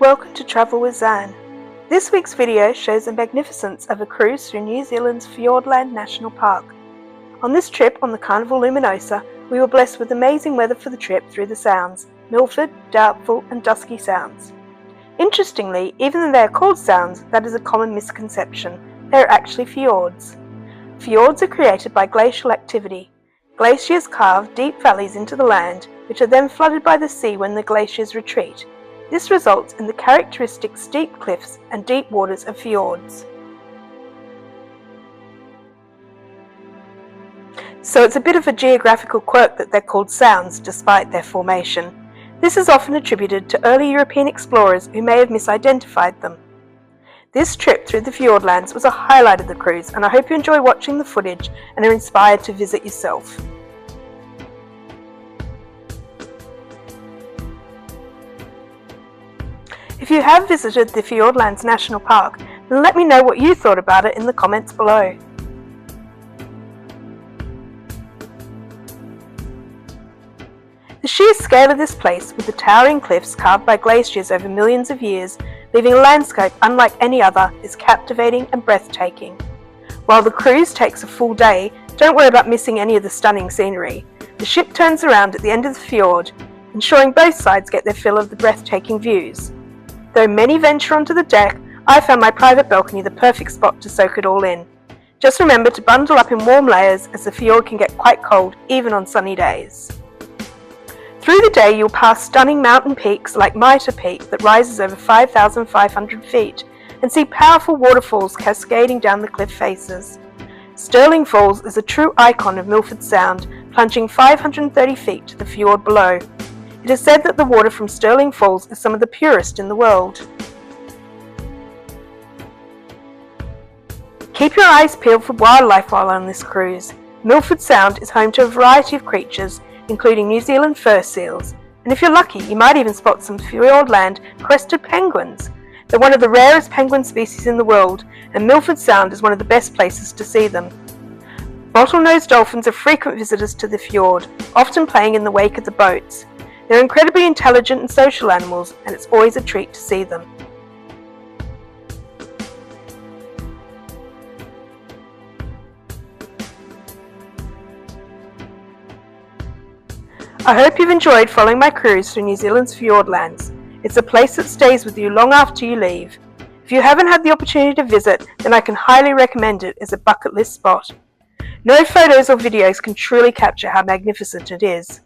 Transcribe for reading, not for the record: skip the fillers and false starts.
Welcome to Travel with Zan. This week's video shows the magnificence of a cruise through New Zealand's Fiordland National Park. On this trip on the Carnival Luminosa, we were blessed with amazing weather for the trip through the Sounds, Milford, Doubtful and Dusky Sounds. Interestingly, even though they are called Sounds, that is a common misconception. They are actually fjords. Fjords are created by glacial activity. Glaciers carve deep valleys into the land, which are then flooded by the sea when the glaciers retreat. This results in the characteristic steep cliffs and deep waters of fjords. So it's a bit of a geographical quirk that they're called sounds despite their formation. This is often attributed to early European explorers who may have misidentified them. This trip through the Fiordlands was a highlight of the cruise, and I hope you enjoy watching the footage and are inspired to visit yourself. If you have visited the Fiordlands National Park, then let me know what you thought about it in the comments below. The sheer scale of this place, with the towering cliffs carved by glaciers over millions of years, leaving a landscape unlike any other, is captivating and breathtaking. While the cruise takes a full day, don't worry about missing any of the stunning scenery. The ship turns around at the end of the fjord, ensuring both sides get their fill of the breathtaking views. Though many venture onto the deck, I found my private balcony the perfect spot to soak it all in. Just remember to bundle up in warm layers, as the fjord can get quite cold even on sunny days. Through the day you'll pass stunning mountain peaks like Mitre Peak that rises over 5,500 feet and see powerful waterfalls cascading down the cliff faces. Stirling Falls is a true icon of Milford Sound, plunging 530 feet to the fjord below. It is said that the water from Stirling Falls is some of the purest in the world. Keep your eyes peeled for wildlife while on this cruise. Milford Sound is home to a variety of creatures, including New Zealand fur seals, and if you're lucky you might even spot some Fiordland crested penguins. They're one of the rarest penguin species in the world, and Milford Sound is one of the best places to see them. Bottlenose dolphins are frequent visitors to the fjord, often playing in the wake of the boats. They're incredibly intelligent and social animals, and it's always a treat to see them. I hope you've enjoyed following my cruise through New Zealand's Fiordlands. It's a place that stays with you long after you leave. If you haven't had the opportunity to visit, then I can highly recommend it as a bucket list spot. No photos or videos can truly capture how magnificent it is.